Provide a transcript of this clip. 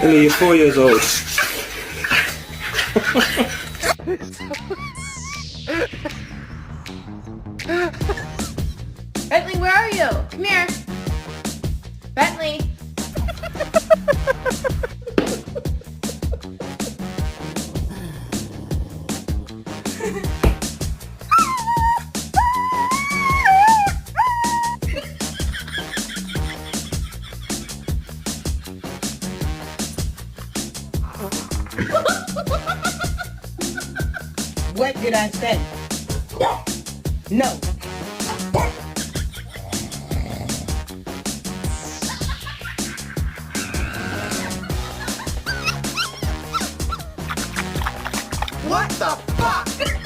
Billy, you're 4 years old. Bentley, where are you? Come here. Bentley. What did I say? No. What the fuck?